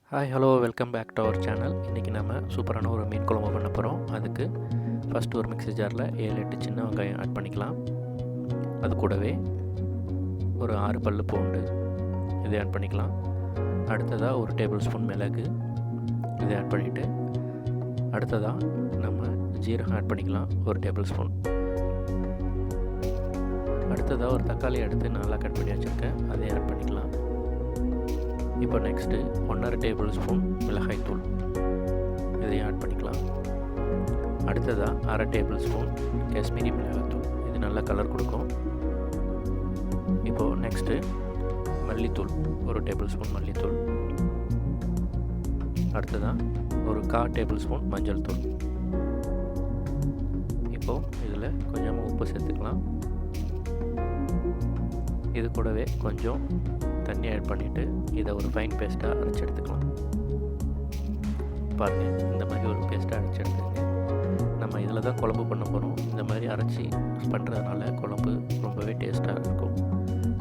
Hi hello welcome back to our channel. இன்றைக்கி நம்ம சூப்பரான ஒரு மீன் குழம்பு பண்ண போகிறோம். அதுக்கு ஃபஸ்ட்டு ஒரு மிக்ஸி ஜாரில் 7-8 சின்ன வெங்காயம் ஆட் பண்ணிக்கலாம். அது கூடவே ஒரு 6 பல் பூண்டு இதை ஆட் பண்ணிக்கலாம். அடுத்ததாக ஒரு டேபிள் ஸ்பூன் மிளகு இதை ஆட் பண்ணிவிட்டு அடுத்ததாக நம்ம ஜீரகம் ஆட் பண்ணிக்கலாம், ஒரு டேபிள் ஸ்பூன். அடுத்ததாக ஒரு தக்காளி எடுத்து நல்லா கட் பண்ணி வச்சுருக்கேன், அதை ஆட் பண்ணிக்கலாம். இப்போ நெக்ஸ்ட்டு 1.5 டேபிள் ஸ்பூன் மிளகாய்த்தூள் இதையும் ஆட் பண்ணிக்கலாம். அடுத்ததாக 1/2 டேபிள் ஸ்பூன் காஷ்மீரி மிளகாய்த்தூள், இது நல்ல கலர் கொடுக்கும். இப்போது நெக்ஸ்ட்டு மல்லித்தூள், ஒரு டேபிள் ஸ்பூன் மல்லித்தூள். அடுத்ததாக ஒரு 1/4 டேபிள் ஸ்பூன் மஞ்சள் தூள். இப்போது இதில் கொஞ்சமாக உப்பு சேர்த்துக்கலாம். இது கூடவே கொஞ்சம் தண்ணி ஆட் பண்ணிவிட்டு இதை ஒரு ஃபைன் பேஸ்ட்டாக அரைச்சி எடுத்துக்கலாம். பாருங்கள், இந்த மாதிரி ஒரு பேஸ்ட்டாக அரைச்சி எடுத்துக்கங்க. நம்ம இதில் தான் குழம்பு பண்ண போகிறோம். இந்த மாதிரி அரைச்சி பண்ணுறதுனால குழம்பு ரொம்பவே டேஸ்ட்டாக இருக்கும்.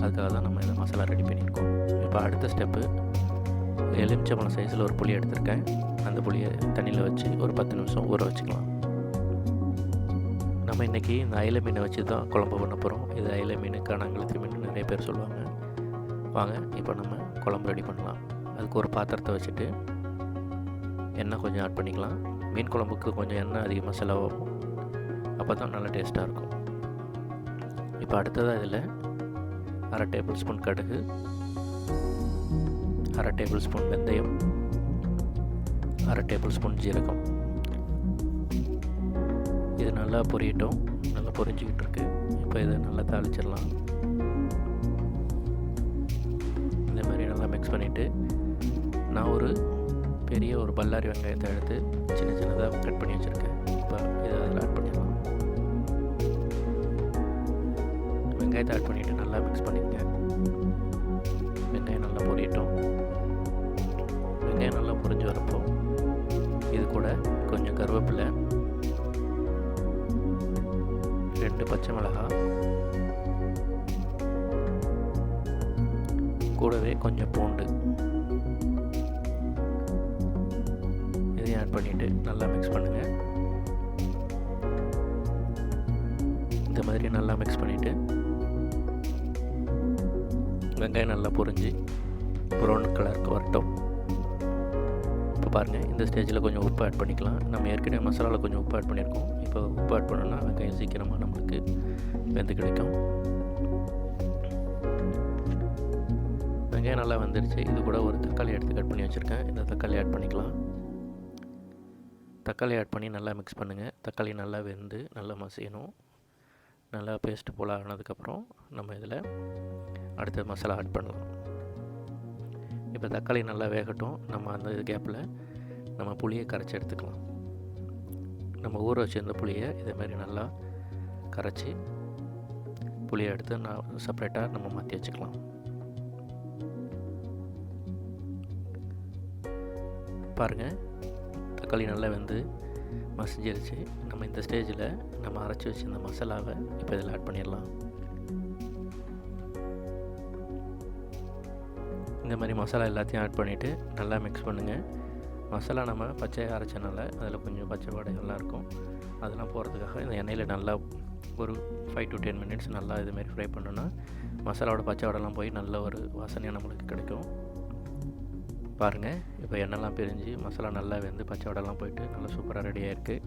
அதுக்காக தான் நம்ம இந்த மசாலா ரெடி பண்ணியிருக்கோம். இப்போ அடுத்த ஸ்டெப்பு, எலுமிச்சம்பழம் சைஸில் ஒரு புளி எடுத்திருக்கேன். அந்த புளியை தண்ணியில் வச்சு ஒரு 10 நிமிஷம் ஊற வச்சுக்கலாம். நம்ம இன்றைக்கி இந்த அயிலை மீனை வச்சு தான் குழம்பு பண்ண போகிறோம். இது அயிலை மீன், கனங்கழுத்தி மீன் நிறைய பேர் சொல்லுவாங்க. வாங்க இப்போ நம்ம குழம்பு ரெடி பண்ணலாம். அதுக்கு ஒரு பாத்திரத்தை வச்சுட்டு எண்ணெய் கொஞ்சம் ஆட் பண்ணிக்கலாம். மீன் குழம்புக்கு கொஞ்சம் எண்ணெய் அதிகமாக செலவாகும், அப்போ தான் நல்லா டேஸ்ட்டாக இருக்கும். இப்போ அடுத்ததாக இதில் 1/2 டேபிள் ஸ்பூன் கடுகு, 1/2 டேபிள் ஸ்பூன் வெந்தயம், 1/2 டேபிள் ஸ்பூன் ஜீரகம். இது நல்லா பொரியட்டும், நல்லா பொரிஞ்சிக்கிட்டு இருக்கு. இப்போ இதை நல்லா தாளிச்சிடலாம். இந்த மாதிரி நல்லா மிக்ஸ் பண்ணிவிட்டு நான் ஒரு பெரிய ஒரு பல்லாரி வெங்காயத்தை எடுத்து சின்ன சின்னதாக கட் பண்ணி வச்சுருக்கேன். இப்போ இதை அதில் ஆட் பண்ணிடலாம். வெங்காயத்தை ஆட் பண்ணிவிட்டு நல்லா மிக்ஸ் பண்ணிக்கங்க. வெங்காயம் நல்லா பொரியட்டும். வெங்காயம் நல்லா பொரிஞ்சு வரப்போ இது கூட கொஞ்சம் கருவேப்பிலை, 2 பச்சை மிளகாய், கூடவே கொஞ்சம் பூண்டு இதையும் ஆட் பண்ணிவிட்டு நல்லா மிக்ஸ் பண்ணுங்கள். இந்த மாதிரி நல்லா மிக்ஸ் பண்ணிவிட்டு வெங்காயம் நல்லா பொரிஞ்சு ப்ரௌன் கலருக்கு வரட்டும். இப்போ பாருங்கள், இந்த ஸ்டேஜில் கொஞ்சம் உப்பு ஆட் பண்ணிக்கலாம். நம்ம ஏற்கனவே மசாலாவில் கொஞ்சம் உப்பு ஆட் பண்ணியிருக்கோம். இப்போ உப்பு ஆட் பண்ணோன்னா வெங்காயம் சீக்கிரமாக நம்மளுக்கு வெந்து கிடைக்கும். வெங்காயம் நல்லா வந்துருச்சு. இது கூட ஒரு தக்காளி எடுத்து கட் பண்ணி வச்சுருக்கேன். இந்த தக்காளி ஆட் பண்ணிக்கலாம். தக்காளி ஆட் பண்ணி நல்லா மிக்ஸ் பண்ணுங்கள். தக்காளி நல்லா வெந்து நல்லா மசியணும். நல்லா பேஸ்ட்டு போல் ஆனதுக்கப்புறம் நம்ம இதில் அடுத்த மசாலா ஆட் பண்ணலாம். இப்போ தக்காளி நல்லா வேகட்டும். நம்ம அந்த கேப்பில் நம்ம புளியை கரைச்சி எடுத்துக்கலாம். நம்ம ஊற வச்சுருந்த புளியை இதேமாதிரி நல்லா கரைச்சி புளியை எடுத்து நான் செப்பரேட்டாக நம்ம மாற்றி வச்சுக்கலாம். பாருங்கள், தக்காளி நல்லா வெந்து மசிஞ்சிருச்சு. நம்ம இந்த ஸ்டேஜில் நம்ம அரைச்சி வச்சுருந்த மசாலாவை இப்போ இதில் ஆட் பண்ணிடலாம். இந்த மாதிரி மசாலா எல்லாத்தையும் ஆட் பண்ணிவிட்டு நல்லா மிக்ஸ் பண்ணுங்கள். மசாலா நம்ம பச்சையாக அரைச்சனால அதில் கொஞ்சம் பச்சை வாடைகள்லாம் இருக்கும். அதெல்லாம் போகிறதுக்காக இந்த எண்ணெயில் நல்லா ஒரு 5 to 10 minutes நல்லா இதுமாரி ஃப்ரை பண்ணோன்னா மசாலாவோட பச்சை வாடைலாம் போய் நல்ல ஒரு வாசனையாக நம்மளுக்கு கிடைக்கும். பாருங்கள், இப்போ எண்ணெய்லாம் பிரிஞ்சு மசாலா நல்லா வெந்து பச்சை வடைலாம் போயிட்டு நல்லா சூப்பராக ரெடியாக இருக்குது.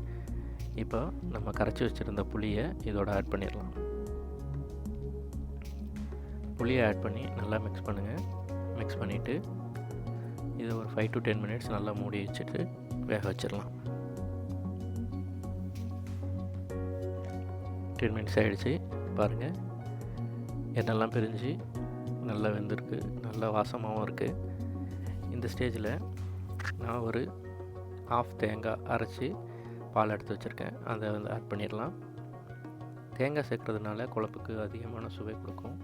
இப்போ நம்ம கரைச்சி வச்சுருந்த புளியை இதோட ஆட் பண்ணிடலாம். புளியை ஆட் பண்ணி நல்லா மிக்ஸ் பண்ணுங்கள். மிக்ஸ் பண்ணிவிட்டு இது ஒரு 5 to 10 minutes நல்லா மூடி வச்சுட்டு வேக வச்சிடலாம். 10 minutes ஆகிடுச்சு. பாருங்கள், எண்ணெய்லாம் பிரிஞ்சு நல்லா வெந்திருக்கு, நல்லா வாசமாகவும் இருக்குது. இந்த ஸ்டேஜில் நான் ஒரு 1/2 தேங்காய் அரைச்சி பால் எடுத்து வச்சுருக்கேன், அதை வந்து ஆட் பண்ணிடலாம். தேங்காய் சேர்க்குறதுனால குழம்புக்கு அதிகமான சுவை கொடுக்கும்.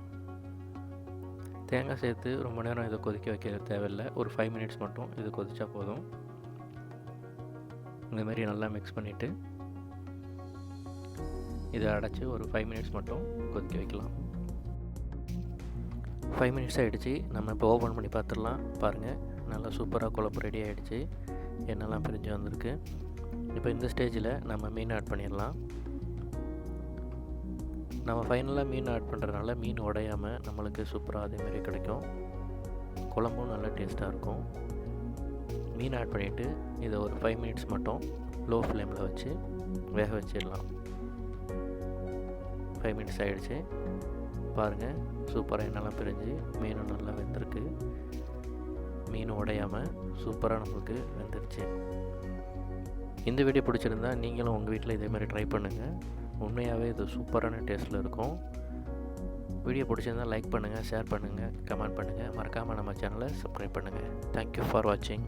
தேங்காய் சேர்த்து ரொம்ப நேரம் இதை கொதிக்க வைக்க தேவையில்லை. ஒரு 5 minutes மட்டும் இது கொதிச்சா போதும். இந்தமாரி நல்லா மிக்ஸ் பண்ணிவிட்டு இதை அடைச்சி ஒரு 5 minutes மட்டும் கொதிக்க வைக்கலாம். 5 மினிட்ஸ் ஆகிடுச்சு. நம்ம இப்போ ஓப்பன் பண்ணி பார்த்துடலாம். பாருங்கள், நல்லா சூப்பராக குழம்பு ரெடி ஆகிடுச்சு. எண்ணெய்லாம் பிரிஞ்சு வந்திருக்கு. இப்போ இந்த ஸ்டேஜில் நம்ம மீன் ஆட் பண்ணிடலாம். நம்ம ஃபைனலாக மீன் ஆட் பண்ணுறதுனால மீன் உடையாமல் நம்மளுக்கு சூப்பராக அதேமாரி கிடைக்கும். குழம்பும் நல்லா டேஸ்ட்டாக இருக்கும். மீன் ஆட் பண்ணிவிட்டு இதை ஒரு 5 மினிட்ஸ் மட்டும் லோ ஃப்ளேமில் வச்சு வேக வச்சிடலாம். 5 மினிட்ஸ் ஆகிடுச்சு. பாருங்கள், சூப்பராக எண்ணெய்லாம் பிரிஞ்சு மீனும் நல்லா வெந்திருக்கு. மீன் உடையாமல் சூப்பராக நம்மளுக்கு வெந்துருச்சு. இந்த வீடியோ பிடிச்சிருந்தா நீங்களும் உங்கள் வீட்டில் இதேமாதிரி ட்ரை பண்ணுங்கள். உண்மையாகவே இது சூப்பரான டேஸ்ட்டில் இருக்கும். வீடியோ பிடிச்சிருந்தால் லைக் பண்ணுங்கள், ஷேர் பண்ணுங்கள், கமெண்ட் பண்ணுங்கள். மறக்காமல் நம்ம சேனலை சப்ஸ்கிரைப் பண்ணுங்கள். தேங்க்யூ ஃபார் வாட்சிங்.